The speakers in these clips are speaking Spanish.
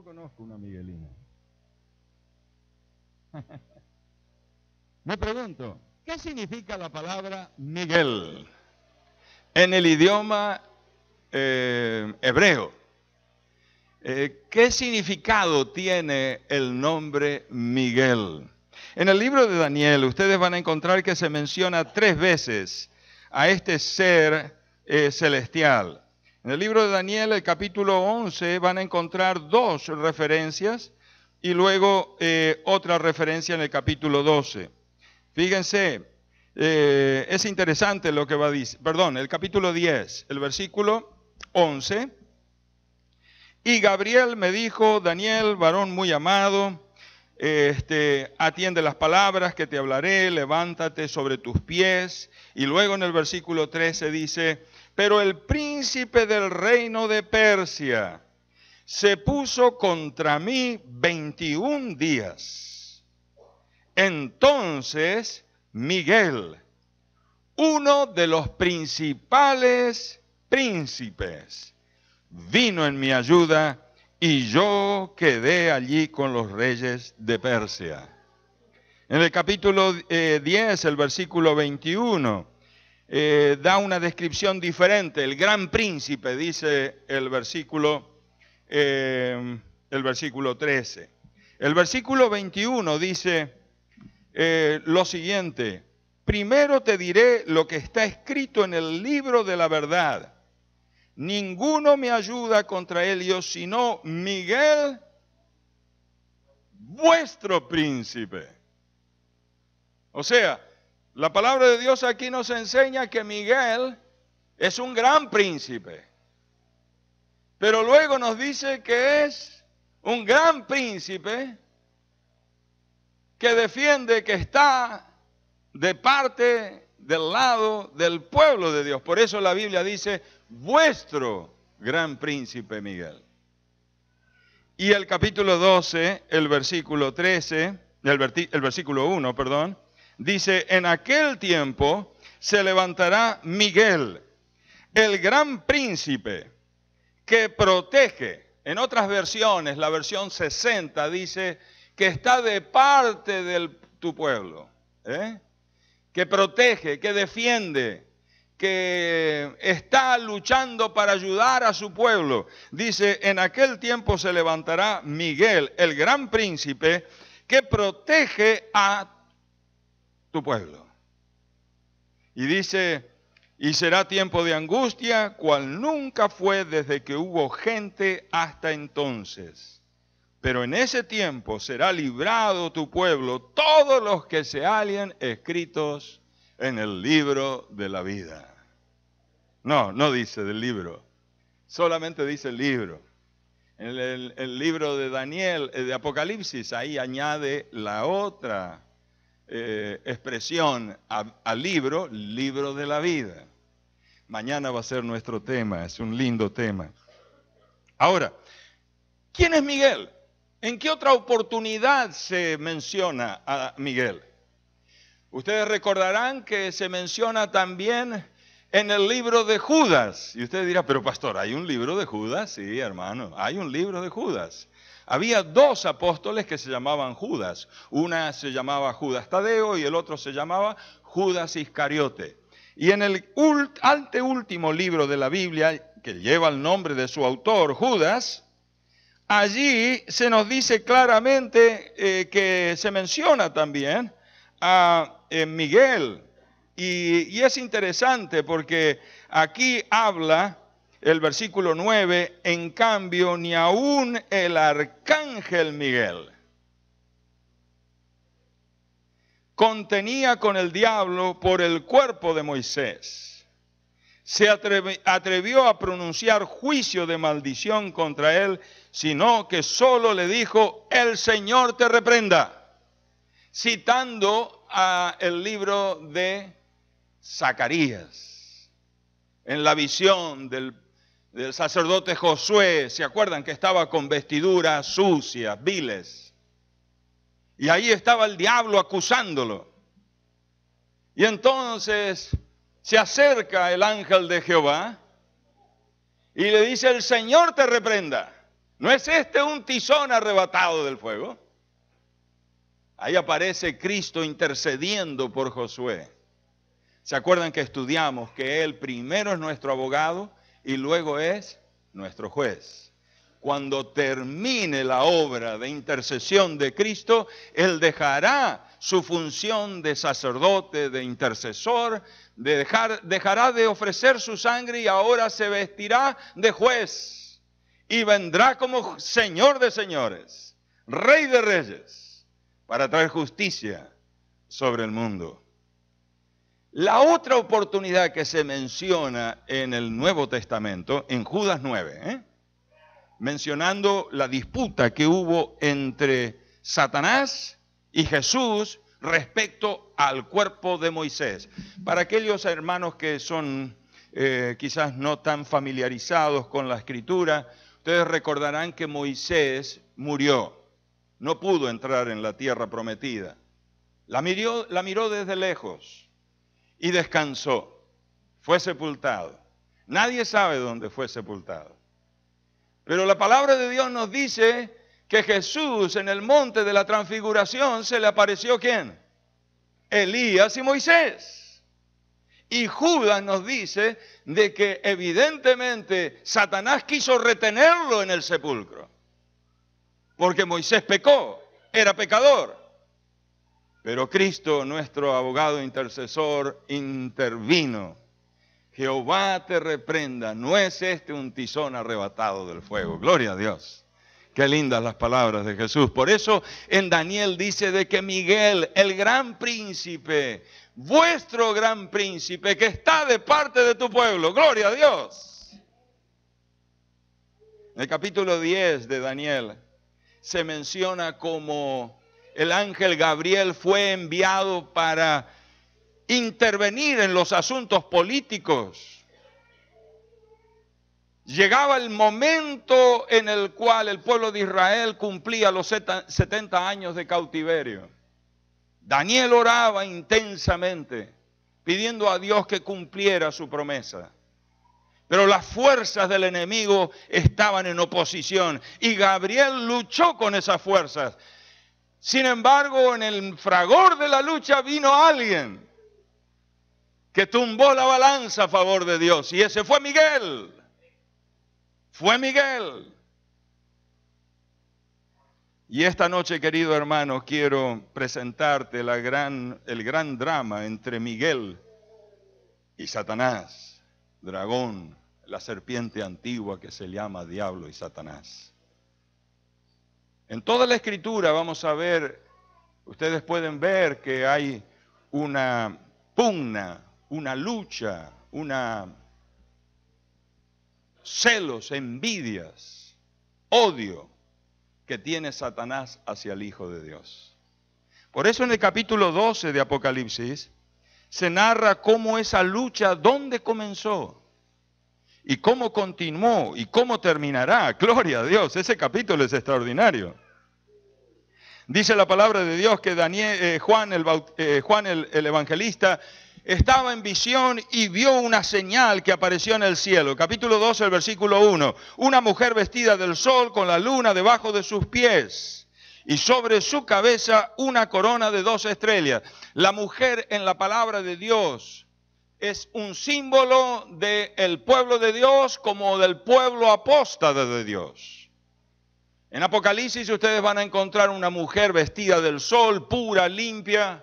conozco una Miguelina. Me pregunto, ¿qué significa la palabra Miguel en el idioma hebreo? ¿Qué significado tiene el nombre Miguel? En el libro de Daniel ustedes van a encontrar que se menciona 3 veces a este ser celestial. En el libro de Daniel, el capítulo 11, van a encontrar 2 referencias y luego otra referencia en el capítulo 12. Fíjense, es interesante lo que va a decir. Perdón, el capítulo 10, el versículo 11. Y Gabriel me dijo, Daniel, varón muy amado, atiende las palabras que te hablaré, levántate sobre tus pies. Y luego en el versículo 13 dice, pero el príncipe del reino de Persia se puso contra mí 21 días. Entonces Miguel, uno de los principales príncipes, vino en mi ayuda y yo quedé allí con los reyes de Persia. En el capítulo 10, el versículo 21, da una descripción diferente. El gran príncipe, dice el versículo 13. El versículo 21 dice lo siguiente: primero te diré lo que está escrito en el libro de la verdad. Ninguno me ayuda contra ellos, sino Miguel, vuestro príncipe. O sea, la palabra de Dios aquí nos enseña que Miguel es un gran príncipe. Pero luego nos dice que es un gran príncipe que defiende, que está de parte del lado del pueblo de Dios. Por eso la Biblia dice, vuestro gran príncipe Miguel. Y el capítulo 12, el versículo 13, el versículo 1, perdón, dice, en aquel tiempo se levantará Miguel, el gran príncipe, que protege. En otras versiones, la versión 60 dice que está de parte de tu pueblo, que protege, que defiende, que está luchando para ayudar a su pueblo. Dice, en aquel tiempo se levantará Miguel, el gran príncipe, que protege a tu pueblo. Y dice, y será tiempo de angustia, cual nunca fue desde que hubo gente hasta entonces. Pero en ese tiempo será librado tu pueblo, todos los que se hallen escritos en el libro de la vida. No, no dice del libro, solamente dice el libro. En el libro de Daniel, de Apocalipsis, ahí añade la otra expresión al libro, libro de la vida. Mañana va a ser nuestro tema, es un lindo tema. Ahora, ¿quién es Miguel? ¿En qué otra oportunidad se menciona a Miguel? Ustedes recordarán que se menciona también en el libro de Judas. Y usted dirá, pero pastor, ¿hay un libro de Judas? Sí, hermano, hay un libro de Judas. Había 2 apóstoles que se llamaban Judas. Una se llamaba Judas Tadeo y el otro se llamaba Judas Iscariote. Y en el anteúltimo libro de la Biblia, que lleva el nombre de su autor, Judas, allí se nos dice claramente que se menciona también a Miguel. Y es interesante porque aquí habla el versículo 9, en cambio, ni aún el arcángel Miguel contenía con el diablo por el cuerpo de Moisés. Se atrevió a pronunciar juicio de maldición contra él, sino que solo le dijo, el Señor te reprenda, citando el libro de Zacarías. En la visión del sacerdote Josué, ¿se acuerdan que estaba con vestiduras sucias, viles? Y ahí estaba el diablo acusándolo. Y entonces se acerca el ángel de Jehová y le dice, el Señor te reprenda. ¿No es este un tizón arrebatado del fuego? Ahí aparece Cristo intercediendo por Josué. ¿Se acuerdan que estudiamos que Él primero es nuestro abogado y luego es nuestro juez? Cuando termine la obra de intercesión de Cristo, Él dejará su función de sacerdote, de intercesor, dejará de ofrecer su sangre y ahora se vestirá de juez y vendrá como Señor de señores, Rey de reyes, para traer justicia sobre el mundo. La otra oportunidad que se menciona en el Nuevo Testamento, en Judas 9, mencionando la disputa que hubo entre Satanás y Jesús respecto al cuerpo de Moisés. Para aquellos hermanos que son quizás no tan familiarizados con la Escritura, ustedes recordarán que Moisés murió, no pudo entrar en la tierra prometida. La miró desde lejos y descansó, fue sepultado. Nadie sabe dónde fue sepultado. Pero la palabra de Dios nos dice que Jesús en el monte de la transfiguración se le apareció ¿quién? Elías y Moisés. Y Judas nos dice de que evidentemente Satanás quiso retenerlo en el sepulcro. Porque Moisés pecó, era pecador. Pero Cristo, nuestro abogado intercesor, intervino. Jehová te reprenda, no es este un tizón arrebatado del fuego. Gloria a Dios. Qué lindas las palabras de Jesús. Por eso en Daniel dice de que Miguel, el gran príncipe, vuestro gran príncipe, que está de parte de tu pueblo. Gloria a Dios. En el capítulo 10 de Daniel se menciona como el ángel Gabriel fue enviado para intervenir en los asuntos políticos. Llegaba el momento en el cual el pueblo de Israel cumplía los 70 años de cautiverio. Daniel oraba intensamente, pidiendo a Dios que cumpliera su promesa. Pero las fuerzas del enemigo estaban en oposición y Gabriel luchó con esas fuerzas. Sin embargo, en el fragor de la lucha vino alguien que tumbó la balanza a favor de Dios. Y ese fue Miguel. Fue Miguel. Y esta noche, querido hermano, quiero presentarte el gran drama entre Miguel y Satanás, dragón, la serpiente antigua que se llama Diablo y Satanás. En toda la Escritura vamos a ver, ustedes pueden ver que hay una pugna, una lucha, celos, envidias, odio que tiene Satanás hacia el Hijo de Dios. Por eso en el capítulo 12 de Apocalipsis se narra cómo esa lucha, dónde comenzó y cómo continuó y cómo terminará. Gloria a Dios, ese capítulo es extraordinario. Dice la palabra de Dios que Juan el evangelista estaba en visión y vio una señal que apareció en el cielo. Capítulo 12, el versículo 1. Una mujer vestida del sol con la luna debajo de sus pies y sobre su cabeza una corona de 2 estrellas. La mujer en la palabra de Dios es un símbolo del pueblo de Dios como del pueblo apóstata de Dios. En Apocalipsis ustedes van a encontrar una mujer vestida del sol, pura, limpia,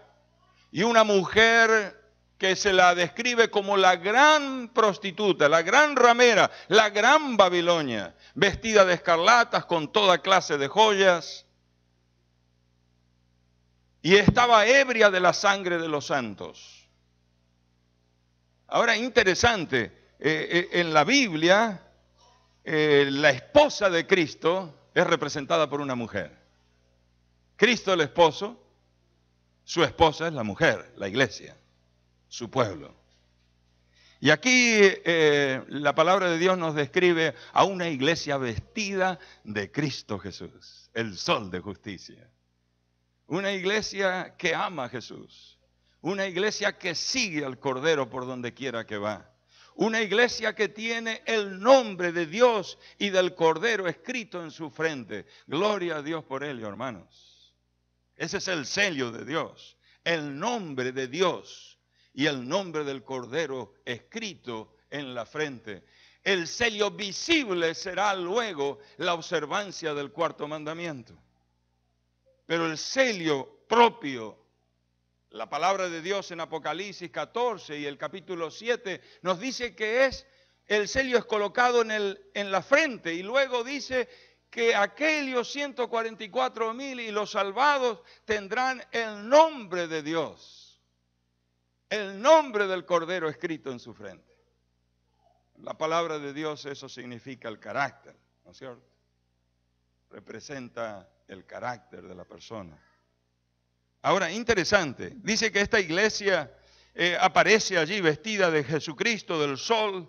y una mujer que se la describe como la gran prostituta, la gran ramera, la gran Babilonia, vestida de escarlatas con toda clase de joyas, y estaba ebria de la sangre de los santos. Ahora, interesante, en la Biblia, la esposa de Cristo es representada por una mujer. Cristo el esposo, su esposa es la mujer, la iglesia, su pueblo. Y aquí la palabra de Dios nos describe a una iglesia vestida de Cristo Jesús, el sol de justicia. Una iglesia que ama a Jesús. Una iglesia que sigue al Cordero por donde quiera que va. Una iglesia que tiene el nombre de Dios y del Cordero escrito en su frente. Gloria a Dios por ello, hermanos. Ese es el sello de Dios. El nombre de Dios y el nombre del Cordero escrito en la frente. El sello visible será luego la observancia del cuarto mandamiento. Pero el sello propio, la palabra de Dios en Apocalipsis 14 y el capítulo 7 nos dice que el sello es colocado en la frente, y luego dice que aquellos 144,000 y los salvados tendrán el nombre de Dios, el nombre del Cordero escrito en su frente. La palabra de Dios, eso significa el carácter, ¿no es cierto? Representa el carácter de la persona. Ahora, interesante, dice que esta iglesia aparece allí vestida de Jesucristo, del sol,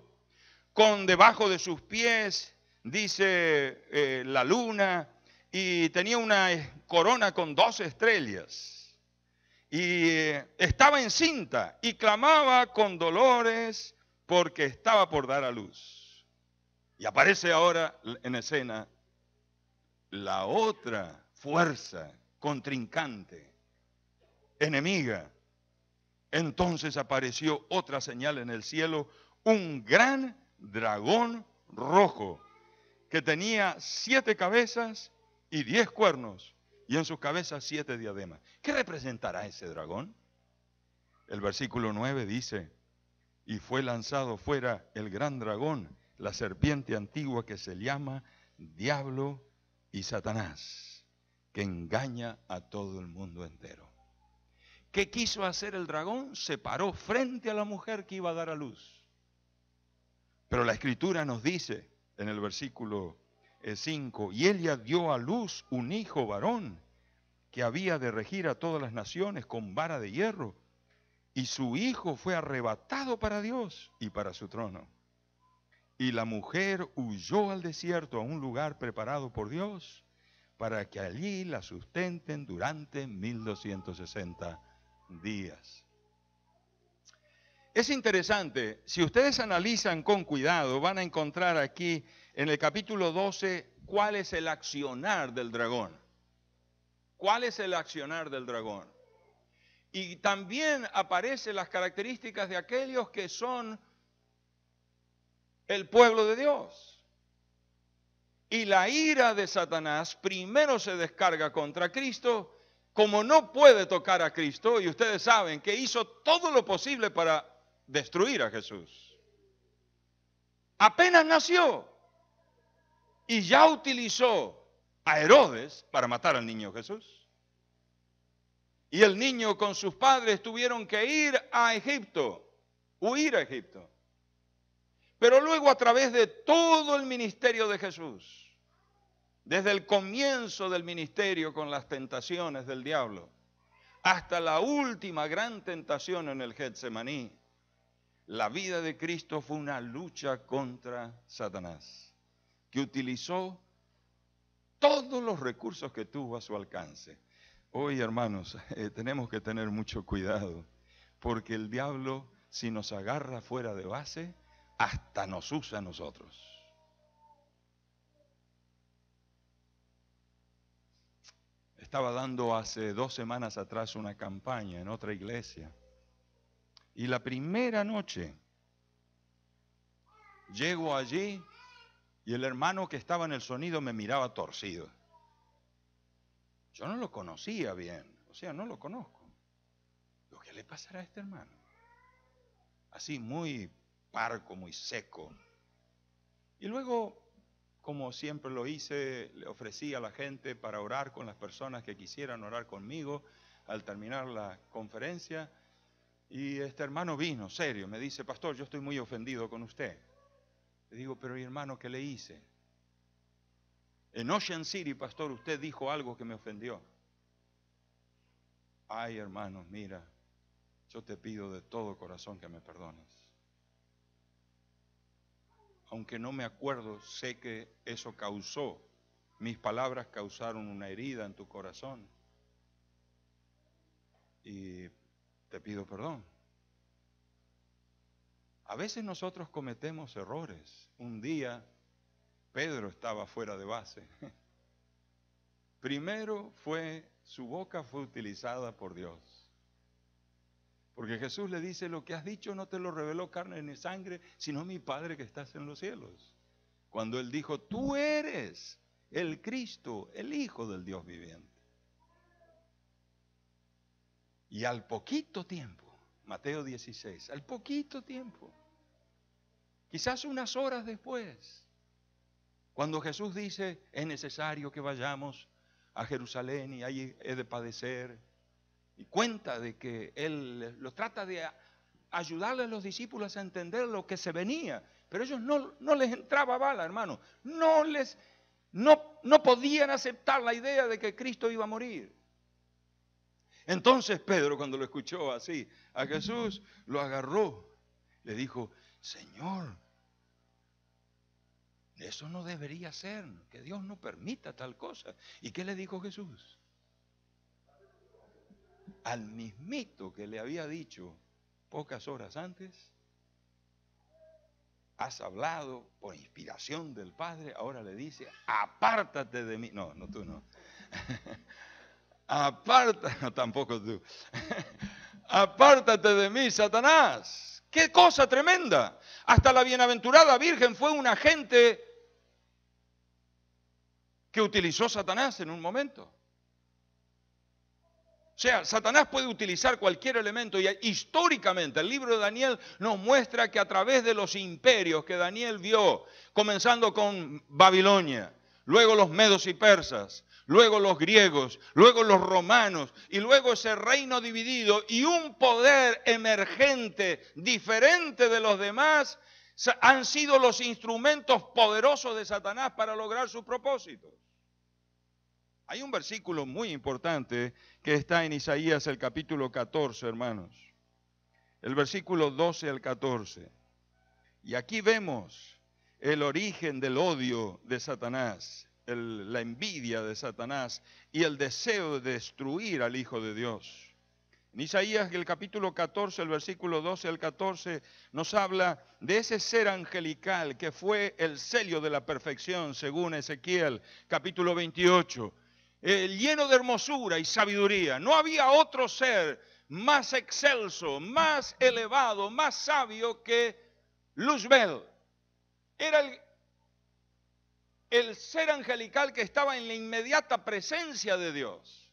con debajo de sus pies, dice la luna, y tenía una corona con 12 estrellas. Y estaba encinta y clamaba con dolores porque estaba por dar a luz. Y aparece ahora en escena la otra fuerza contrincante, enemiga. Entonces apareció otra señal en el cielo, un gran dragón rojo que tenía 7 cabezas y 10 cuernos, y en sus cabezas 7 diademas. ¿Qué representará ese dragón? El versículo 9 dice: y fue lanzado fuera el gran dragón, la serpiente antigua que se llama Diablo y Satanás, que engaña a todo el mundo entero. ¿Qué quiso hacer el dragón? Se paró frente a la mujer que iba a dar a luz. Pero la Escritura nos dice en el versículo 5, y ella dio a luz un hijo varón que había de regir a todas las naciones con vara de hierro. Y su hijo fue arrebatado para Dios y para su trono. Y la mujer huyó al desierto, a un lugar preparado por Dios, para que allí la sustenten durante 1260 días. Es interesante, si ustedes analizan con cuidado, van a encontrar aquí en el capítulo 12 cuál es el accionar del dragón. ¿Cuál es el accionar del dragón? Y también aparecen las características de aquellos que son el pueblo de Dios. Y la ira de Satanás primero se descarga contra Cristo, como no puede tocar a Cristo, y ustedes saben que hizo todo lo posible para destruir a Jesús. Apenas nació y ya utilizó a Herodes para matar al niño Jesús. Y el niño con sus padres tuvieron que ir a Egipto, huir a Egipto. Pero luego, a través de todo el ministerio de Jesús, desde el comienzo del ministerio con las tentaciones del diablo, hasta la última gran tentación en el Getsemaní, la vida de Cristo fue una lucha contra Satanás, que utilizó todos los recursos que tuvo a su alcance. Hoy, hermanos, tenemos que tener mucho cuidado, porque el diablo, si nos agarra fuera de base, hasta nos usa a nosotros. Estaba dando hace 2 semanas atrás una campaña en otra iglesia, y la primera noche llego allí y el hermano que estaba en el sonido me miraba torcido. Yo no lo conocía bien, o sea, no lo conozco. Digo, ¿qué le pasará a este hermano? Así muy parco, muy seco. Y luego, como siempre lo hice, le ofrecí a la gente para orar con las personas que quisieran orar conmigo al terminar la conferencia. Y este hermano vino, serio, me dice: pastor, yo estoy muy ofendido con usted. Le digo, pero hermano, ¿qué le hice? En Ocean City, pastor, usted dijo algo que me ofendió. Ay, hermano, mira, yo te pido de todo corazón que me perdones. Aunque no me acuerdo, sé que eso causó, mis palabras causaron una herida en tu corazón. Y te pido perdón. A veces nosotros cometemos errores. Un día Pedro estaba fuera de base. Primero su boca fue utilizada por Dios. Porque Jesús le dice, lo que has dicho no te lo reveló carne ni sangre, sino mi Padre que estás en los cielos. Cuando él dijo, tú eres el Cristo, el Hijo del Dios viviente. Y al poquito tiempo, Mateo 16, al poquito tiempo, quizás unas horas después, cuando Jesús dice, es necesario que vayamos a Jerusalén y ahí he de padecer, y cuenta de que Él los trata de ayudarle a los discípulos a entender lo que se venía, pero ellos no les entraba bala, hermano, no podían aceptar la idea de que Cristo iba a morir. Entonces Pedro, cuando lo escuchó así a Jesús, lo agarró, le dijo, Señor, eso no debería ser, que Dios no permita tal cosa. ¿Y qué le dijo Jesús? Al mismito que le había dicho pocas horas antes, has hablado por inspiración del Padre, ahora le dice, apártate de mí. No, tú no. No, tampoco tú. Apártate de mí, Satanás. ¡Qué cosa tremenda! Hasta la bienaventurada Virgen fue un agente que utilizó Satanás en un momento. O sea, Satanás puede utilizar cualquier elemento y históricamente el libro de Daniel nos muestra que a través de los imperios que Daniel vio, comenzando con Babilonia, luego los medos y persas, luego los griegos, luego los romanos y luego ese reino dividido y un poder emergente diferente de los demás, han sido los instrumentos poderosos de Satanás para lograr sus propósitos. Hay un versículo muy importante que está en Isaías el capítulo 14, hermanos. El versículo 12 al 14. Y aquí vemos el origen del odio de Satanás, la envidia de Satanás y el deseo de destruir al Hijo de Dios. En Isaías el capítulo 14, el versículo 12 al 14, nos habla de ese ser angelical que fue el sello de la perfección, según Ezequiel capítulo 28. Lleno de hermosura y sabiduría. No había otro ser más excelso, más elevado, más sabio que Luzbel. Era el ser angelical que estaba en la inmediata presencia de Dios.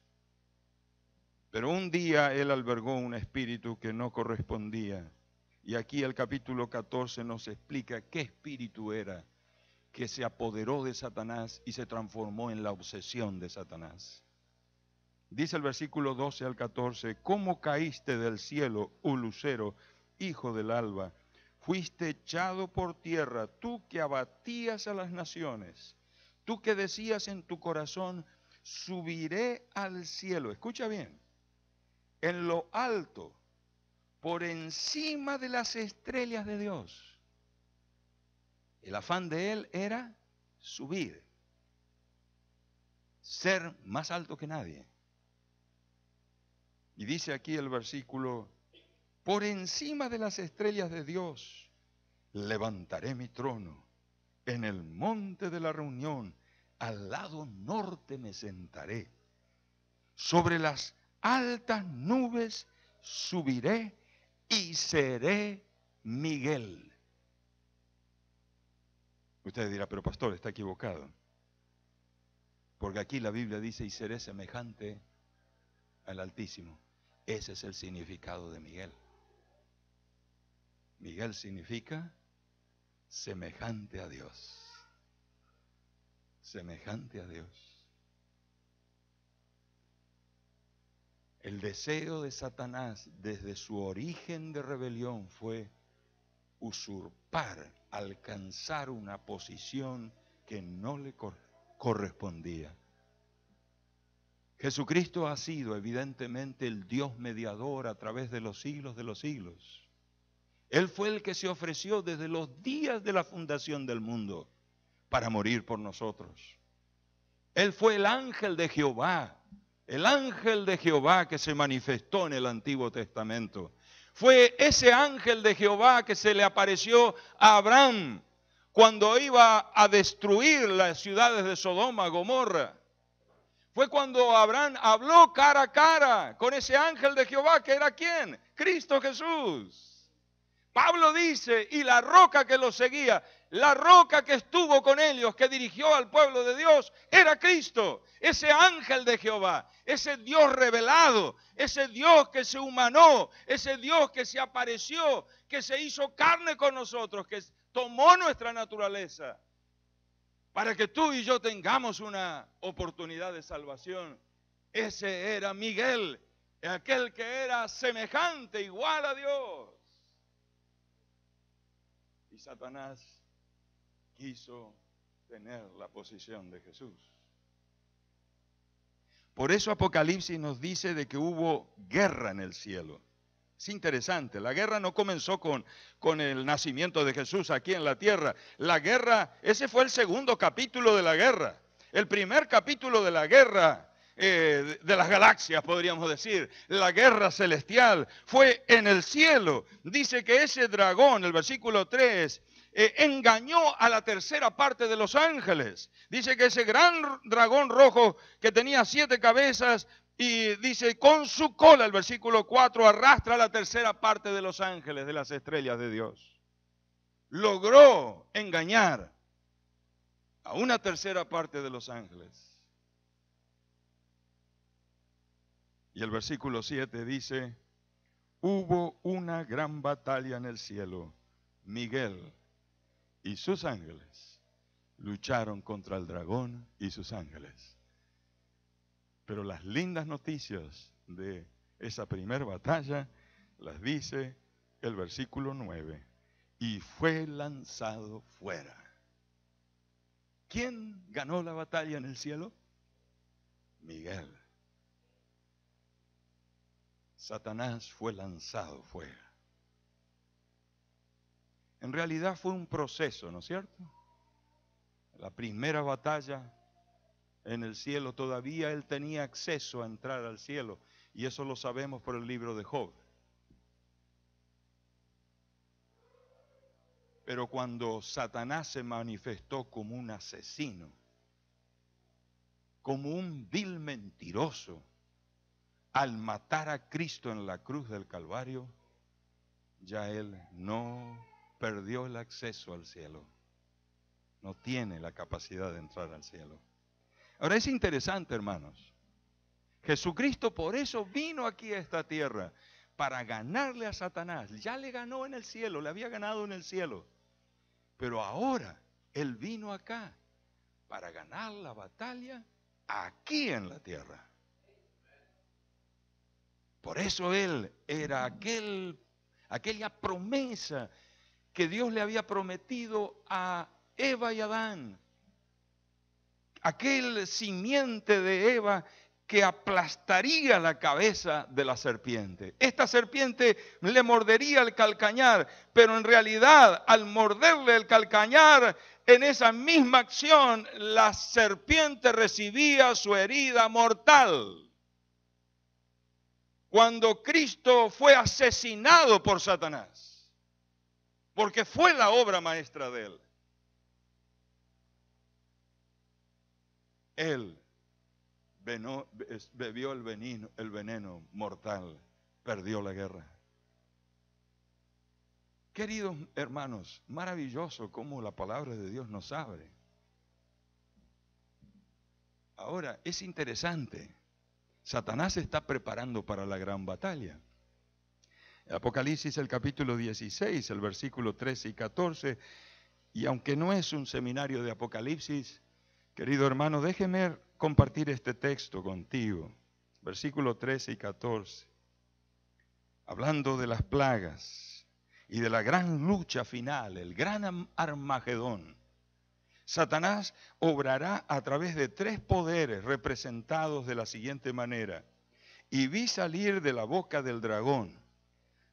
Pero un día él albergó un espíritu que no correspondía. Y aquí el capítulo 14 nos explica qué espíritu era que se apoderó de Satanás y se transformó en la obsesión de Satanás. Dice el versículo 12 al 14, ¿cómo caíste del cielo, oh lucero, hijo del alba? Fuiste echado por tierra, tú que abatías a las naciones, tú que decías en tu corazón, subiré al cielo. Escucha bien, en lo alto, por encima de las estrellas de Dios. El afán de él era subir, ser más alto que nadie. Y dice aquí el versículo, por encima de las estrellas de Dios, levantaré mi trono, en el monte de la reunión, al lado norte me sentaré. Sobre las altas nubes subiré y seré Miguel. Usted dirá, pero pastor, está equivocado. Porque aquí la Biblia dice, y seré semejante al Altísimo. Ese es el significado de Miguel. Miguel significa semejante a Dios. Semejante a Dios. El deseo de Satanás desde su origen de rebelión fue usurpar, alcanzar una posición que no le correspondía. Jesucristo ha sido evidentemente el Dios mediador a través de los siglos de los siglos. Él fue el que se ofreció desde los días de la fundación del mundo para morir por nosotros. Él fue el ángel de Jehová que se manifestó en el Antiguo Testamento. Fue ese ángel de Jehová que se le apareció a Abraham cuando iba a destruir las ciudades de Sodoma, Gomorra. Fue cuando Abraham habló cara a cara con ese ángel de Jehová, que era ¿quién? Cristo Jesús. Pablo dice, y la roca que los seguía, la roca que estuvo con ellos, que dirigió al pueblo de Dios, era Cristo, ese ángel de Jehová, ese Dios revelado, ese Dios que se humanó, ese Dios que se apareció, que se hizo carne con nosotros, que tomó nuestra naturaleza, para que tú y yo tengamos una oportunidad de salvación. Ese era Miguel, aquel que era semejante, igual a Dios. Y Satanás quiso tener la posición de Jesús. Por eso Apocalipsis nos dice de que hubo guerra en el cielo. Es interesante, la guerra no comenzó con el nacimiento de Jesús aquí en la tierra. La guerra, ese fue el segundo capítulo de la guerra. El primer capítulo de la guerra de las galaxias, podríamos decir, la guerra celestial, fue en el cielo. Dice que ese dragón, el versículo 3, engañó a la tercera parte de los ángeles. Dice que ese gran dragón rojo que tenía 7 cabezas, y dice, con su cola, el versículo 4, arrastra a la tercera parte de los ángeles, de las estrellas de Dios. Logró engañar a una tercera parte de los ángeles. Y el versículo 7 dice, hubo una gran batalla en el cielo. Miguel y sus ángeles lucharon contra el dragón y sus ángeles. Pero las lindas noticias de esa primera batalla las dice el versículo 9. Y fue lanzado fuera. ¿Quién ganó la batalla en el cielo? Miguel. Satanás fue lanzado fuera. En realidad fue un proceso, ¿no es cierto? La primera batalla en el cielo, todavía él tenía acceso a entrar al cielo, y eso lo sabemos por el libro de Job. Pero cuando Satanás se manifestó como un asesino, como un vil mentiroso, al matar a Cristo en la cruz del Calvario, ya él no perdió el acceso al cielo. No tiene la capacidad de entrar al cielo. Ahora es interesante, hermanos. Jesucristo por eso vino aquí a esta tierra, para ganarle a Satanás. Ya le ganó en el cielo, le había ganado en el cielo. Pero ahora Él vino acá para ganar la batalla aquí en la tierra. Por eso Él era aquella promesa que Dios le había prometido a Eva y Adán. Aquel simiente de Eva que aplastaría la cabeza de la serpiente. Esta serpiente le mordería el calcañar, pero en realidad al morderle el calcañar, en esa misma acción, la serpiente recibía su herida mortal. Cuando Cristo fue asesinado por Satanás, porque fue la obra maestra de él, él bebió el veneno mortal, perdió la guerra. Queridos hermanos, maravilloso cómo la palabra de Dios nos abre. Ahora, es interesante. Satanás se está preparando para la gran batalla. Apocalipsis, el capítulo 16, el versículo 13 y 14. Y aunque no es un seminario de Apocalipsis, querido hermano, déjeme compartir este texto contigo. Versículo 13 y 14. Hablando de las plagas y de la gran lucha final, el gran Armagedón. Satanás obrará a través de 3 poderes representados de la siguiente manera. Y vi salir de la boca del dragón,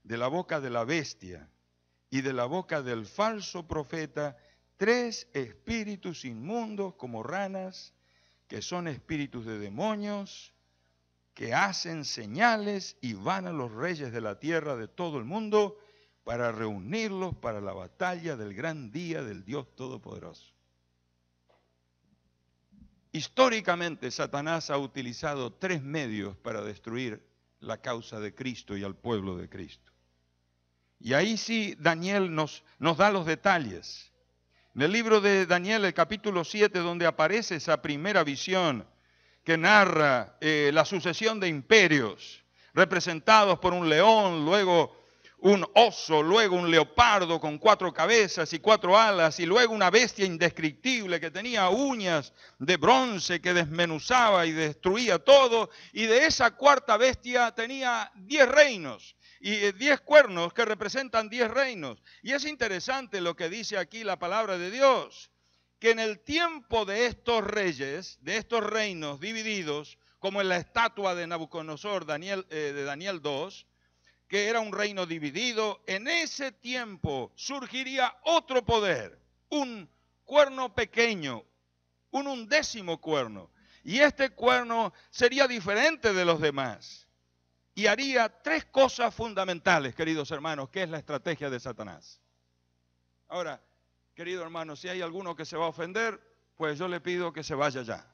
de la boca de la bestia y de la boca del falso profeta 3 espíritus inmundos como ranas, que son espíritus de demonios que hacen señales y van a los reyes de la tierra de todo el mundo para reunirlos para la batalla del gran día del Dios Todopoderoso. Históricamente, Satanás ha utilizado 3 medios para destruir la causa de Cristo y al pueblo de Cristo. Y ahí sí Daniel nos da los detalles. En el libro de Daniel, el capítulo 7, donde aparece esa primera visión que narra la sucesión de imperios, representados por un león, luego un oso, luego un leopardo con 4 cabezas y 4 alas, y luego una bestia indescriptible que tenía uñas de bronce que desmenuzaba y destruía todo, y de esa 4ª bestia tenía 10 reinos, y 10 cuernos que representan 10 reinos. Y es interesante lo que dice aquí la palabra de Dios, que en el tiempo de estos reyes, de estos reinos divididos, como en la estatua de Nabucodonosor, de Daniel 2, que era un reino dividido, en ese tiempo surgiría otro poder, un cuerno pequeño, un 1/10 cuerno. Y este cuerno sería diferente de los demás. Y haría 3 cosas fundamentales, queridos hermanos, que es la estrategia de Satanás. Ahora, querido hermano, si hay alguno que se va a ofender, pues yo le pido que se vaya ya.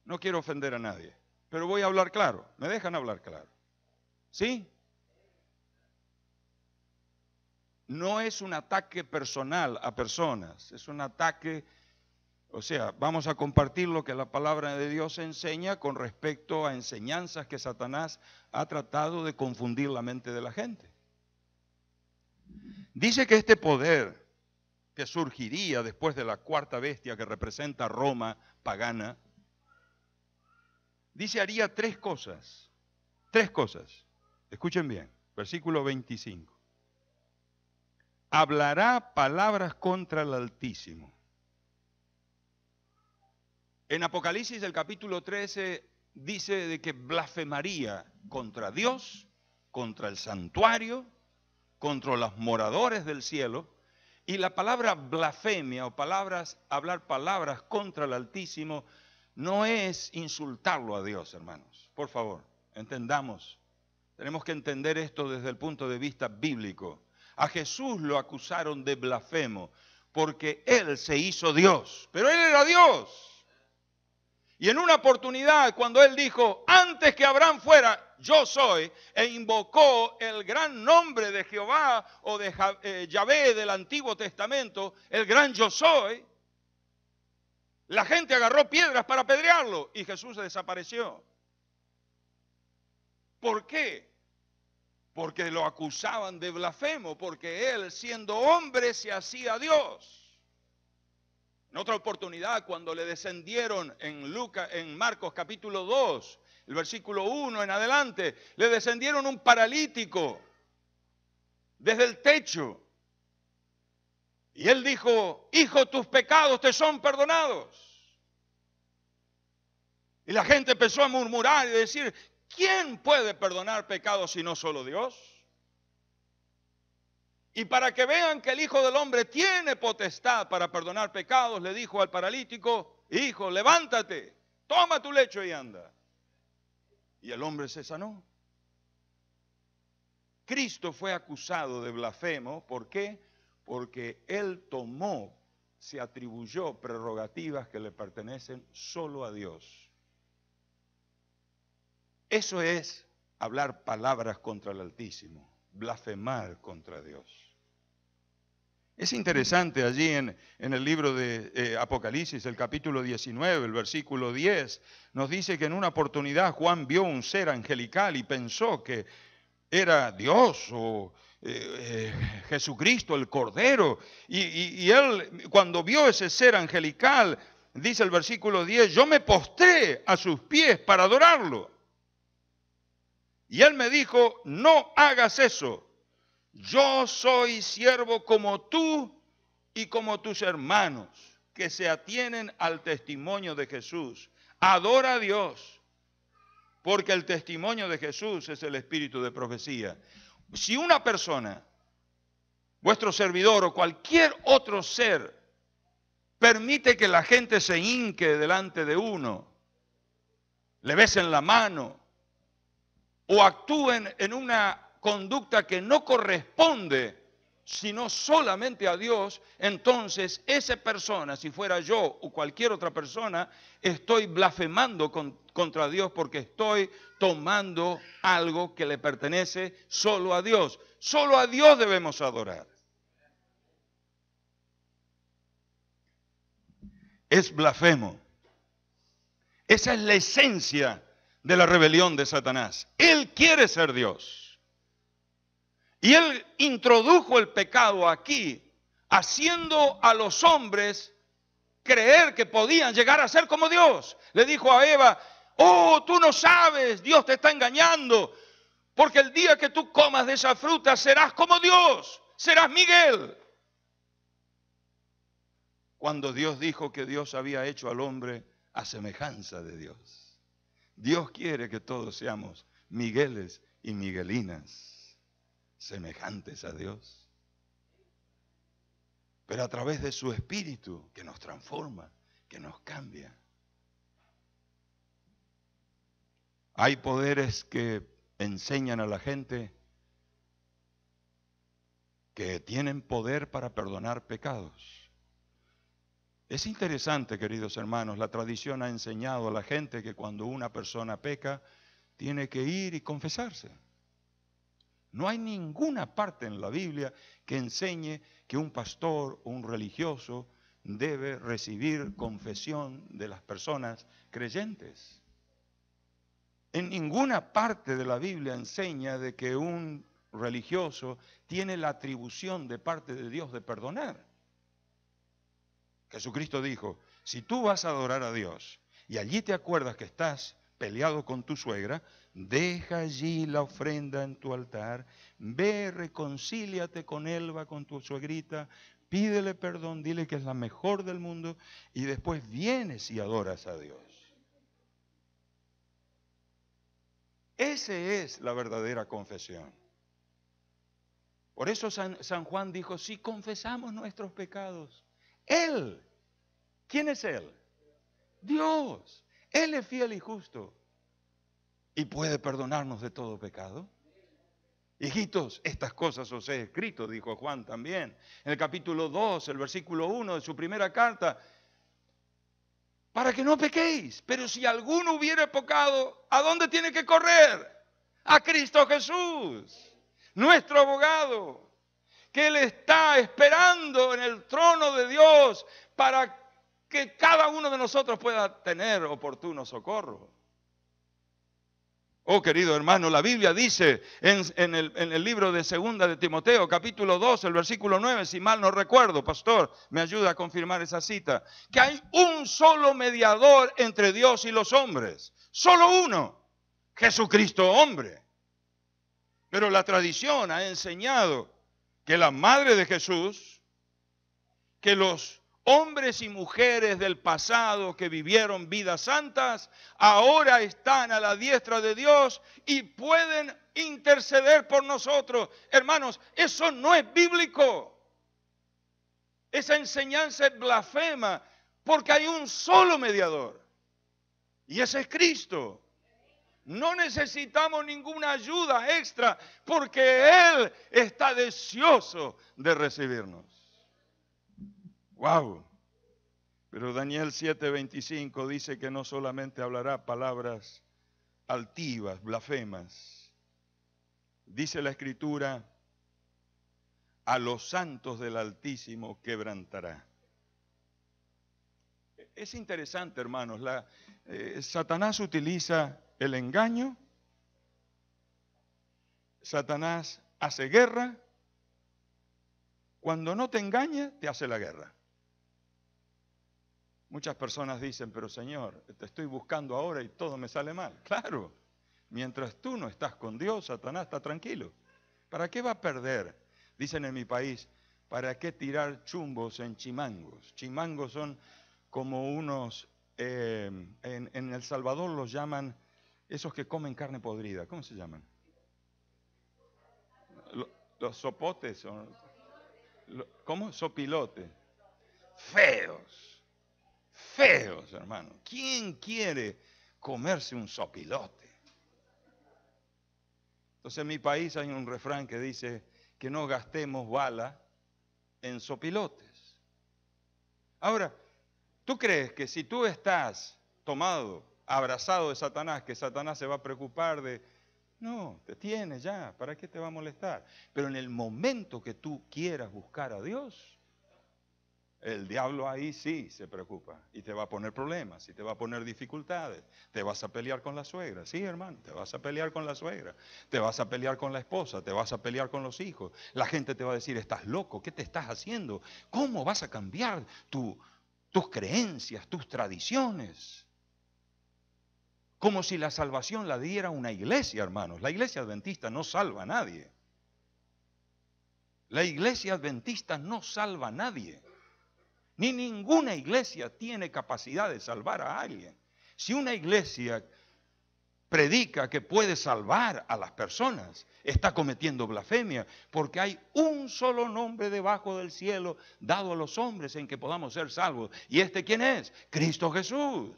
No quiero ofender a nadie, pero voy a hablar claro. ¿Me dejan hablar claro? ¿Sí? No es un ataque personal a personas, es un ataque, o sea, vamos a compartir lo que la palabra de Dios enseña con respecto a enseñanzas que Satanás ha tratado de confundir la mente de la gente. Dice que este poder que surgiría después de la 4ª bestia que representa Roma pagana, dice haría 3 cosas. 3 cosas. Escuchen bien, versículo 25. Hablará palabras contra el Altísimo. En Apocalipsis, el capítulo 13, dice de que blasfemaría contra Dios, contra el santuario, contra los moradores del cielo. Y la palabra blasfemia o hablar palabras contra el Altísimo no es insultarlo a Dios, hermanos. Por favor, entendamos. Tenemos que entender esto desde el punto de vista bíblico. A Jesús lo acusaron de blasfemo porque Él se hizo Dios, pero Él era Dios. Y en una oportunidad, cuando Él dijo, antes que Abraham fuera, yo soy, e invocó el gran nombre de Jehová o de Yahvé del Antiguo Testamento, el gran yo soy, la gente agarró piedras para apedrearlo y Jesús se desapareció. ¿Por qué? Porque lo acusaban de blasfemo, porque Él, siendo hombre, se hacía Dios. En otra oportunidad, cuando le descendieron en Marcos capítulo 2, el versículo 1 en adelante, le descendieron un paralítico desde el techo. Y Él dijo, hijo, tus pecados te son perdonados. Y la gente empezó a murmurar y decir, ¿quién puede perdonar pecados si no solo Dios? Y para que vean que el Hijo del Hombre tiene potestad para perdonar pecados, le dijo al paralítico, hijo, levántate, toma tu lecho y anda. Y el hombre se sanó. Cristo fue acusado de blasfemo, ¿por qué? Porque Él se atribuyó prerrogativas que le pertenecen solo a Dios. Eso es hablar palabras contra el Altísimo, blasfemar contra Dios. Es interesante allí en el libro de Apocalipsis, el capítulo 19, el versículo 10, nos dice que en una oportunidad Juan vio un ser angelical y pensó que era Dios o Jesucristo, el Cordero. Y él, cuando vio ese ser angelical, dice el versículo 10, yo me postré a sus pies para adorarlo. Y él me dijo, no hagas eso. Yo soy siervo como tú y como tus hermanos, que se atienen al testimonio de Jesús. Adora a Dios, porque el testimonio de Jesús es el espíritu de profecía. Si una persona, vuestro servidor o cualquier otro ser, permite que la gente se hinque delante de uno, le besen la mano, o actúen en una conducta que no corresponde sino solamente a Dios, entonces esa persona, si fuera yo o cualquier otra persona, estoy blasfemando contra Dios porque estoy tomando algo que le pertenece solo a Dios. Solo a Dios debemos adorar. Es blasfemo. Esa es la esencia de la rebelión de Satanás. Él quiere ser Dios. Y él introdujo el pecado aquí, haciendo a los hombres creer que podían llegar a ser como Dios. Le dijo a Eva, oh, tú no sabes, Dios te está engañando, porque el día que tú comas de esa fruta serás como Dios, serás Miguel. Cuando Dios dijo que Dios había hecho al hombre a semejanza de Dios. Dios quiere que todos seamos Migueles y Miguelinas, semejantes a Dios, pero a través de su Espíritu que nos transforma, que nos cambia. Hay poderes que enseñan a la gente que tienen poder para perdonar pecados. Es interesante, queridos hermanos, la tradición ha enseñado a la gente que cuando una persona peca, tiene que ir y confesarse. No hay ninguna parte en la Biblia que enseñe que un pastor o un religioso debe recibir confesión de las personas creyentes. En ninguna parte de la Biblia enseña de que un religioso tiene la atribución de parte de Dios de perdonar. Jesucristo dijo, si tú vas a adorar a Dios y allí te acuerdas que estás peleado con tu suegra, deja allí la ofrenda en tu altar, ve, reconcíliate con él, va con tu suegrita, pídele perdón, dile que es la mejor del mundo y después vienes y adoras a Dios. Esa es la verdadera confesión. Por eso San Juan dijo, si confesamos nuestros pecados, Él, ¿quién es Él? Dios. Él es fiel y justo. ¿Y puede perdonarnos de todo pecado? Hijitos, estas cosas os he escrito, dijo Juan también, en el capítulo 2, el versículo 1 de su primera carta, para que no pequéis. Pero si alguno hubiere pecado, ¿a dónde tiene que correr? A Cristo Jesús, nuestro abogado, que Él está esperando en el trono de Dios para que cada uno de nosotros pueda tener oportuno socorro. Oh, querido hermano, la Biblia dice en el libro de Segunda de Timoteo, capítulo 2, el versículo 9, si mal no recuerdo, pastor, me ayuda a confirmar esa cita, que hay un solo mediador entre Dios y los hombres, solo uno, Jesucristo hombre. Pero la tradición ha enseñado que la madre de Jesús, que los hombres y mujeres del pasado que vivieron vidas santas, ahora están a la diestra de Dios y pueden interceder por nosotros. Hermanos, eso no es bíblico. Esa enseñanza es blasfema porque hay un solo mediador y ese es Cristo. No necesitamos ninguna ayuda extra porque Él está deseoso de recibirnos. ¡Wow! Pero Daniel 7:25 dice que no solamente hablará palabras altivas, blasfemas. Dice la Escritura, a los santos del Altísimo quebrantará. Es interesante, hermanos, Satanás utiliza el engaño, Satanás hace guerra, cuando no te engaña, te hace la guerra. Muchas personas dicen, pero Señor, te estoy buscando ahora y todo me sale mal. Claro, mientras tú no estás con Dios, Satanás está tranquilo. ¿Para qué va a perder? Dicen en mi país, ¿para qué tirar chumbos en chimangos? Chimangos son como unos, en El Salvador los llaman, esos que comen carne podrida, ¿cómo se llaman? Los sopotes, ¿cómo? Sopilotes. Feos. Feos, hermano. ¿Quién quiere comerse un sopilote? Entonces en mi país hay un refrán que dice que no gastemos bala en sopilotes. Ahora, ¿tú crees que si tú estás tomado, abrazado de Satanás, que Satanás se va a preocupar de... No, te tienes ya, ¿para qué te va a molestar? Pero en el momento que tú quieras buscar a Dios, el diablo ahí sí se preocupa y te va a poner problemas y te va a poner dificultades. Te vas a pelear con la suegra, sí hermano, te vas a pelear con la suegra, te vas a pelear con la esposa, te vas a pelear con los hijos. La gente te va a decir, estás loco, ¿qué te estás haciendo? ¿Cómo vas a cambiar tus creencias, tus tradiciones? Como si la salvación la diera una iglesia, hermanos. La iglesia adventista no salva a nadie. La iglesia adventista no salva a nadie. Ni ninguna iglesia tiene capacidad de salvar a alguien. Si una iglesia predica que puede salvar a las personas, está cometiendo blasfemia, porque hay un solo nombre debajo del cielo dado a los hombres en que podamos ser salvos. ¿Y este quién es? Cristo Jesús.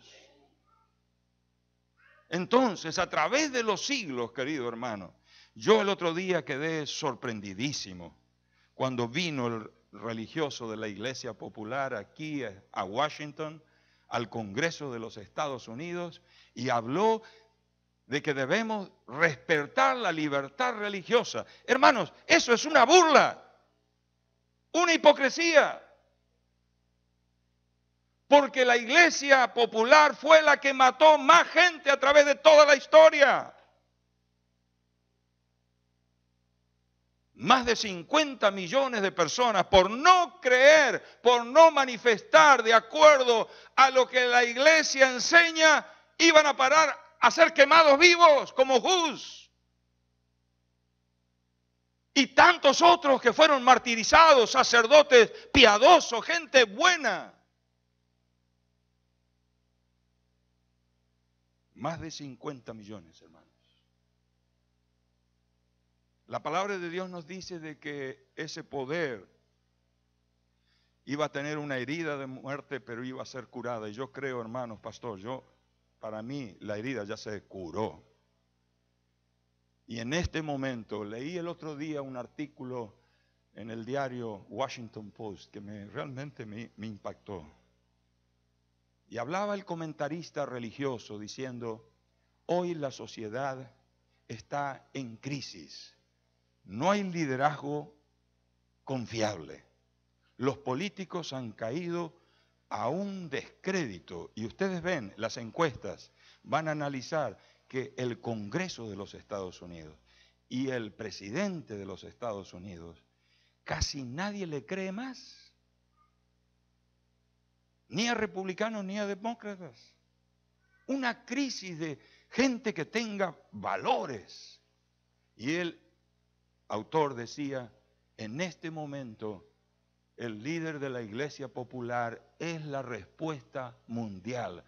Entonces, a través de los siglos, querido hermano, yo el otro día quedé sorprendidísimo cuando vino el religioso de la Iglesia Popular aquí a Washington, al Congreso de los Estados Unidos, y habló de que debemos respetar la libertad religiosa. Hermanos, eso es una burla, una hipocresía. Porque la Iglesia Popular fue la que mató más gente a través de toda la historia. Más de 50 millones de personas por no creer, por no manifestar de acuerdo a lo que la Iglesia enseña, iban a parar a ser quemados vivos como Hus. Y tantos otros que fueron martirizados, sacerdotes piadosos, gente buena. Más de 50 millones, hermanos. La palabra de Dios nos dice de que ese poder iba a tener una herida de muerte, pero iba a ser curada. Y yo creo, hermanos, pastor, para mí la herida ya se curó. Y en este momento, leí el otro día un artículo en el diario Washington Post que realmente me impactó. Y hablaba el comentarista religioso diciendo, hoy la sociedad está en crisis. No hay liderazgo confiable. Los políticos han caído a un descrédito. Y ustedes ven, las encuestas van a analizar que el Congreso de los Estados Unidos y el presidente de los Estados Unidos, casi nadie le cree más. Ni a republicanos ni a demócratas. Una crisis de gente que tenga valores. Y el autor decía, en este momento el líder de la Iglesia Popular es la respuesta mundial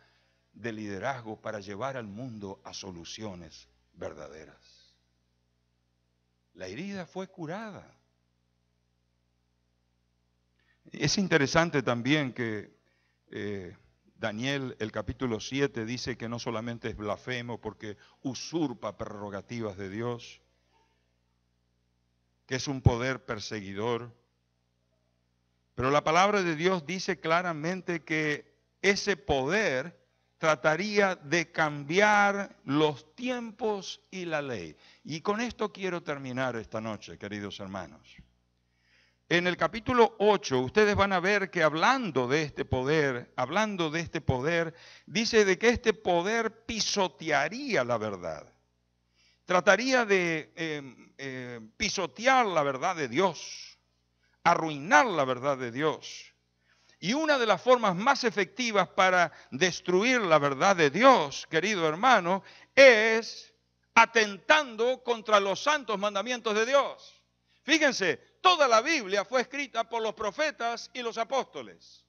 de liderazgo para llevar al mundo a soluciones verdaderas. La herida fue curada. Es interesante también que Daniel, el capítulo 7, dice que no solamente es blasfemo porque usurpa prerrogativas de Dios, que es un poder perseguidor, pero la palabra de Dios dice claramente que ese poder trataría de cambiar los tiempos y la ley. Y con esto quiero terminar esta noche, queridos hermanos. En el capítulo 8, ustedes van a ver que hablando de este poder, dice de que este poder pisotearía la verdad. Trataría de pisotear la verdad de Dios, arruinar la verdad de Dios. Y una de las formas más efectivas para destruir la verdad de Dios, querido hermano, es atentando contra los santos mandamientos de Dios. Fíjense, toda la Biblia fue escrita por los profetas y los apóstoles.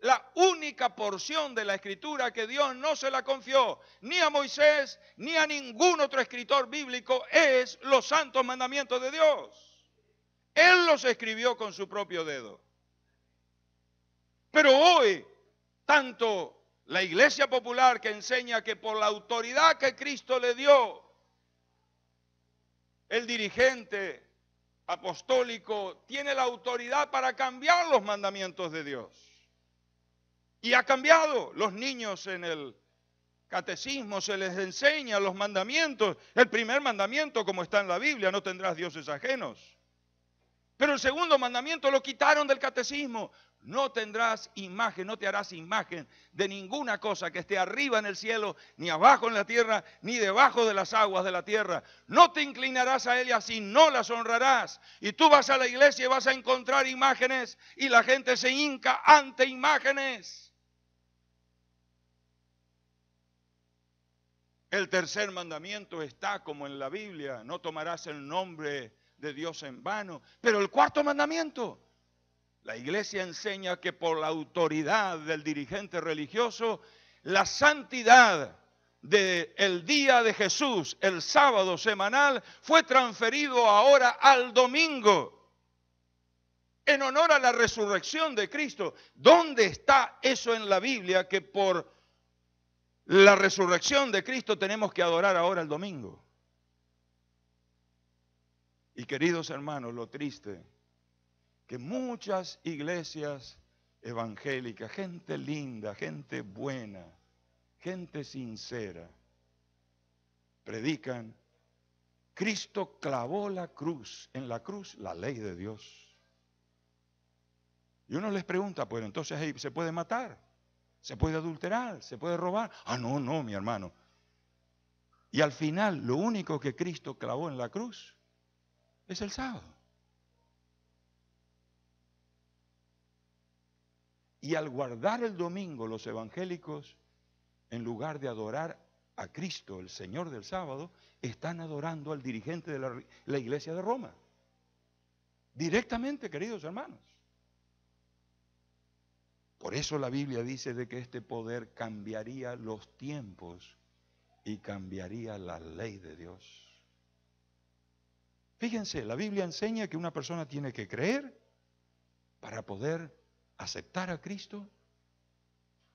La única porción de la escritura que Dios no se la confió ni a Moisés ni a ningún otro escritor bíblico es los santos mandamientos de Dios. Él los escribió con su propio dedo. Pero hoy, tanto la Iglesia Popular que enseña que por la autoridad que Cristo le dio, el dirigente apostólico tiene la autoridad para cambiar los mandamientos de Dios. Y ha cambiado. Los niños en el catecismo se les enseña los mandamientos. El primer mandamiento, como está en la Biblia, no tendrás dioses ajenos. Pero el segundo mandamiento lo quitaron del catecismo. No tendrás imagen, no te harás imagen de ninguna cosa que esté arriba en el cielo, ni abajo en la tierra, ni debajo de las aguas de la tierra. No te inclinarás a ellas y no las honrarás. Y tú vas a la iglesia y vas a encontrar imágenes y la gente se hinca ante imágenes. El tercer mandamiento está como en la Biblia: no tomarás el nombre de Dios en vano. Pero el cuarto mandamiento, la iglesia enseña que por la autoridad del dirigente religioso, la santidad del día de Jesús, el sábado semanal, fue transferido ahora al domingo, en honor a la resurrección de Cristo. ¿Dónde está eso en la Biblia que por la resurrección de Cristo tenemos que adorar ahora el domingo? Y queridos hermanos, lo triste, que muchas iglesias evangélicas, gente linda, gente buena, gente sincera, predican: Cristo clavó la cruz, en la cruz la ley de Dios. Y uno les pregunta: pues entonces ahí se puede matar, se puede adulterar, se puede robar. Ah, no, mi hermano. Y al final, lo único que Cristo clavó en la cruz es el sábado. Y al guardar el domingo, los evangélicos, en lugar de adorar a Cristo, el Señor del sábado, están adorando al dirigente de la iglesia de Roma. Directamente, queridos hermanos. Por eso la Biblia dice de que este poder cambiaría los tiempos y cambiaría la ley de Dios. Fíjense, la Biblia enseña que una persona tiene que creer para poder aceptar a Cristo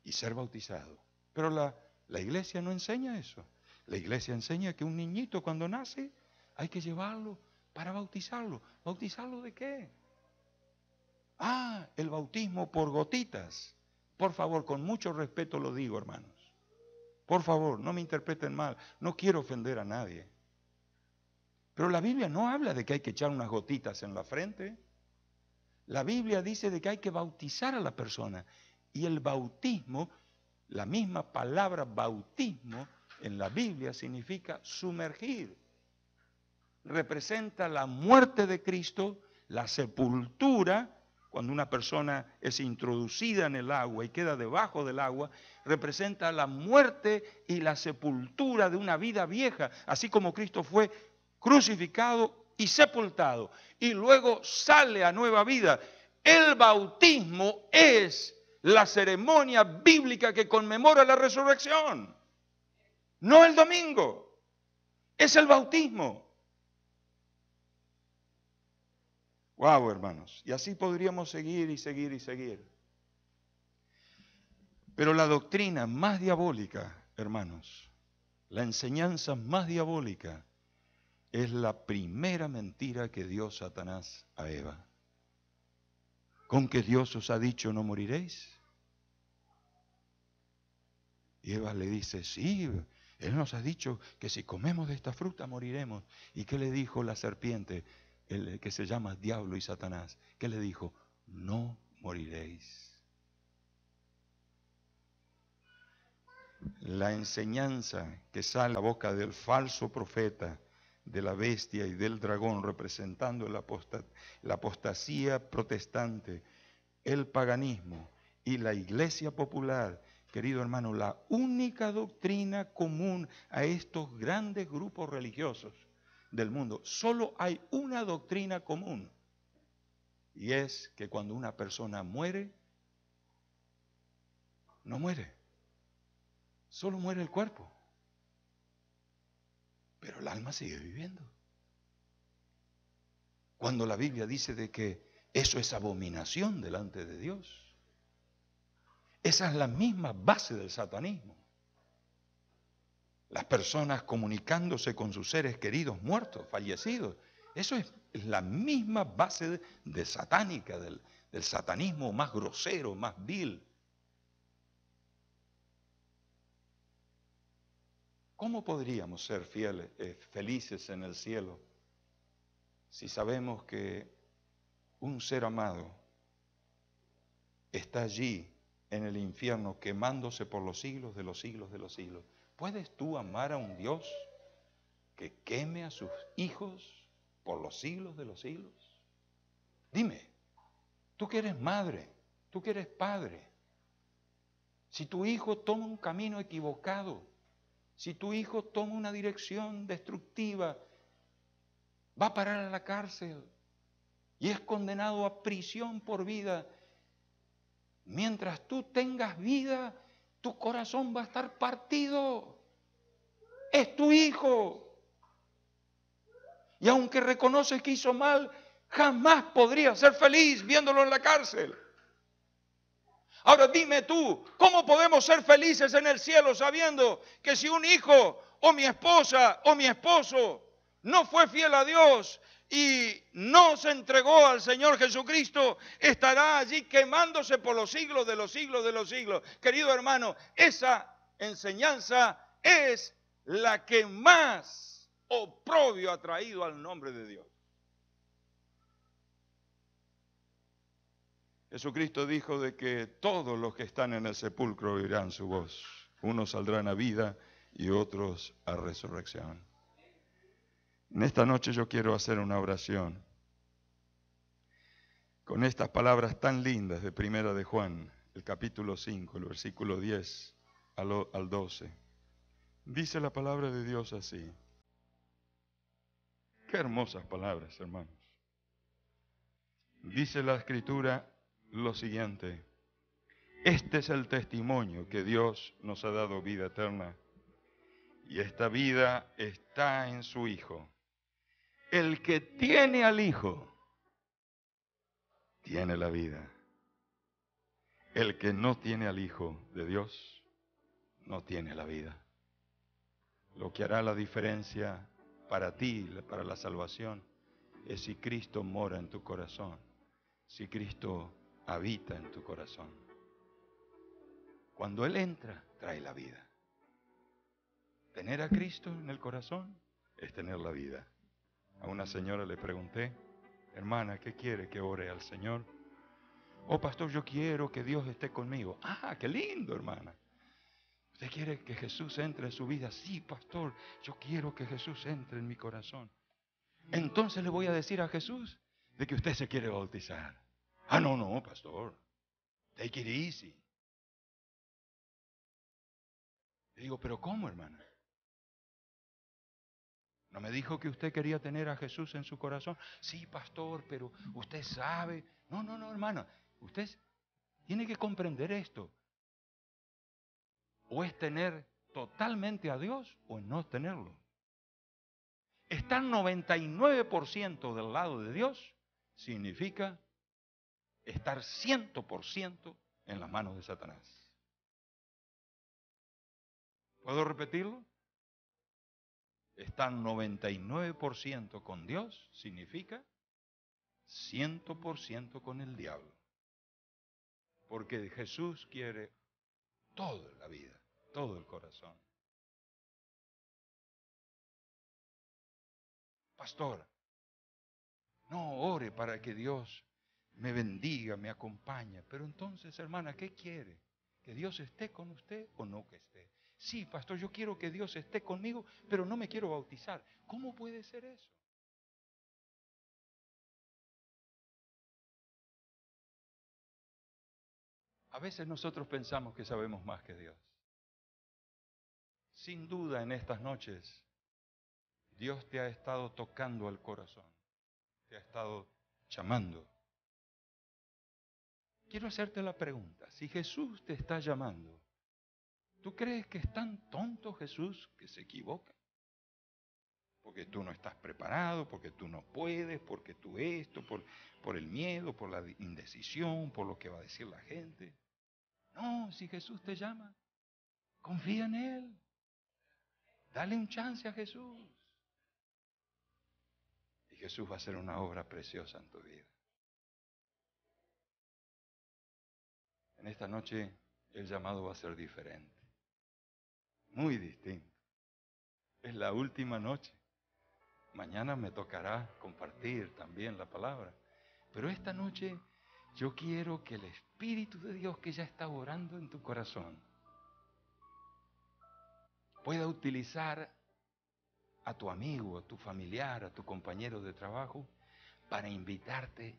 y ser bautizado. Pero la iglesia no enseña eso. La iglesia enseña que un niñito cuando nace hay que llevarlo para bautizarlo. ¿Bautizarlo de qué? Ah, el bautismo por gotitas. Por favor, con mucho respeto lo digo, hermanos. Por favor, no me interpreten mal. No quiero ofender a nadie. Pero la Biblia no habla de que hay que echar unas gotitas en la frente. La Biblia dice de que hay que bautizar a la persona. Y el bautismo, la misma palabra bautismo en la Biblia significa sumergir. Representa la muerte de Cristo, la sepultura. Cuando una persona es introducida en el agua y queda debajo del agua, representa la muerte y la sepultura de una vida vieja, así como Cristo fue crucificado y sepultado, y luego sale a nueva vida. El bautismo es la ceremonia bíblica que conmemora la resurrección, no el domingo, es el bautismo. Wow, hermanos, y así podríamos seguir y seguir y seguir. Pero la doctrina más diabólica, hermanos, la enseñanza más diabólica, es la primera mentira que dio Satanás a Eva. ¿Con que Dios os ha dicho no moriréis? Y Eva le dice: sí, Él nos ha dicho que si comemos de esta fruta moriremos. ¿Y qué le dijo la serpiente, el que se llama Diablo y Satanás? ¿Qué le dijo? No moriréis. La enseñanza que sale de la boca del falso profeta, de la bestia y del dragón, representando la apostasía protestante, el paganismo y la iglesia popular. Querido hermano, la única doctrina común a estos grandes grupos religiosos del mundo, solo hay una doctrina común, y es que cuando una persona muere, no muere, solo muere el cuerpo, pero el alma sigue viviendo. Cuando la Biblia dice de que eso es abominación delante de Dios. Esa es la misma base del satanismo. Las personas comunicándose con sus seres queridos muertos, fallecidos. Eso es la misma base de satánica, del satanismo más grosero, más vil. ¿Cómo podríamos ser fieles, felices en el cielo si sabemos que un ser amado está allí en el infierno quemándose por los siglos de los siglos de los siglos? ¿Puedes tú amar a un Dios que queme a sus hijos por los siglos de los siglos? Dime, tú que eres madre, tú que eres padre, si tu hijo toma un camino equivocado, si tu hijo toma una dirección destructiva, va a parar a la cárcel y es condenado a prisión por vida. Mientras tú tengas vida, tu corazón va a estar partido. Es tu hijo. Y aunque reconoces que hizo mal, jamás podría ser feliz viéndolo en la cárcel. Ahora dime tú, ¿cómo podemos ser felices en el cielo sabiendo que si un hijo o mi esposa o mi esposo no fue fiel a Dios y no se entregó al Señor Jesucristo, estará allí quemándose por los siglos de los siglos de los siglos? Querido hermano, esa enseñanza es la que más oprobio ha traído al nombre de Dios. Jesucristo dijo de que todos los que están en el sepulcro oirán su voz. Unos saldrán a vida y otros a resurrección. En esta noche yo quiero hacer una oración con estas palabras tan lindas de Primera de Juan, el capítulo 5, el versículo 10 al 12. Dice la palabra de Dios así. Qué hermosas palabras, hermanos. Dice la Escritura lo siguiente: este es el testimonio que Dios nos ha dado vida eterna, y esta vida está en su Hijo. El que tiene al Hijo tiene la vida. El que no tiene al Hijo de Dios no tiene la vida. Lo que hará la diferencia para ti, para la salvación, es si Cristo mora en tu corazón, si Cristo habita en tu corazón. Cuando Él entra, trae la vida. Tener a Cristo en el corazón es tener la vida. A una señora le pregunté: hermana, ¿qué quiere que ore al Señor? Oh, pastor, yo quiero que Dios esté conmigo. Ah, qué lindo, hermana. ¿Usted quiere que Jesús entre en su vida? Sí, pastor, yo quiero que Jesús entre en mi corazón. Entonces le voy a decir a Jesús de que usted se quiere bautizar. Ah, no, pastor. Take it easy. Le digo, ¿pero cómo, hermana? ¿No me dijo que usted quería tener a Jesús en su corazón? Sí, pastor, pero usted sabe. No, hermana. Usted tiene que comprender esto. O es tener totalmente a Dios o no tenerlo. Estar 99% del lado de Dios significa estar 100% en las manos de Satanás. ¿Puedo repetirlo? Estar 99% con Dios significa 100% con el diablo. Porque Jesús quiere toda la vida, todo el corazón. Pastor, no ore para que Dios me bendiga, me acompañe. Pero entonces, hermana, ¿qué quiere? ¿Que Dios esté con usted o no que esté? Sí, pastor, yo quiero que Dios esté conmigo, pero no me quiero bautizar. ¿Cómo puede ser eso? A veces nosotros pensamos que sabemos más que Dios. Sin duda, en estas noches, Dios te ha estado tocando el corazón, te ha estado llamando. Quiero hacerte la pregunta: si Jesús te está llamando, ¿tú crees que es tan tonto Jesús que se equivoca? Porque tú no estás preparado, porque tú no puedes, porque tú esto, por el miedo, por la indecisión, por lo que va a decir la gente. No, si Jesús te llama, confía en Él. Dale un chance a Jesús. Y Jesús va a hacer una obra preciosa en tu vida. En esta noche el llamado va a ser diferente. Muy distinto. Es la última noche. Mañana me tocará compartir también la palabra. Pero esta noche yo quiero que el Espíritu de Dios que ya está orando en tu corazón pueda utilizar a tu amigo, a tu familiar, a tu compañero de trabajo para invitarte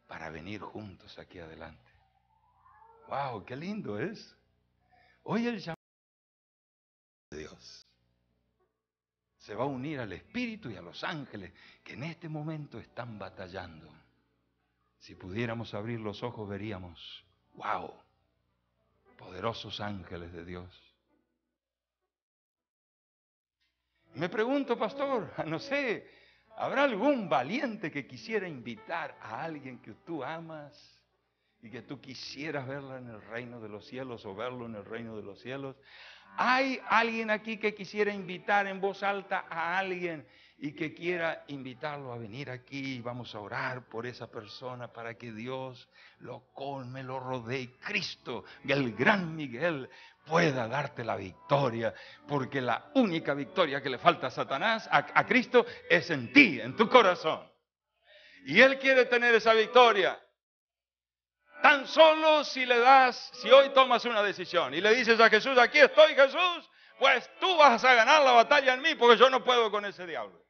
para venir juntos aquí adelante. ¡Wow! ¡Qué lindo es! Hoy el llamado de Dios se va a unir al Espíritu y a los ángeles que en este momento están batallando. Si pudiéramos abrir los ojos veríamos, ¡wow! Poderosos ángeles de Dios. Me pregunto, pastor, no sé, ¿habrá algún valiente que quisiera invitar a alguien que tú amas y que tú quisieras verla en el reino de los cielos o verlo en el reino de los cielos? ¿Hay alguien aquí que quisiera invitar en voz alta a alguien y que quiera invitarlo a venir aquí? Vamos a orar por esa persona para que Dios lo colme, lo rodee. Cristo, el gran Miguel, pueda darte la victoria, porque la única victoria que le falta a Satanás, a Cristo, es en ti, en tu corazón. Y Él quiere tener esa victoria. Tan solo si le das, si hoy tomas una decisión y le dices a Jesús, aquí estoy Jesús, pues tú vas a ganar la batalla en mí porque yo no puedo con ese diablo.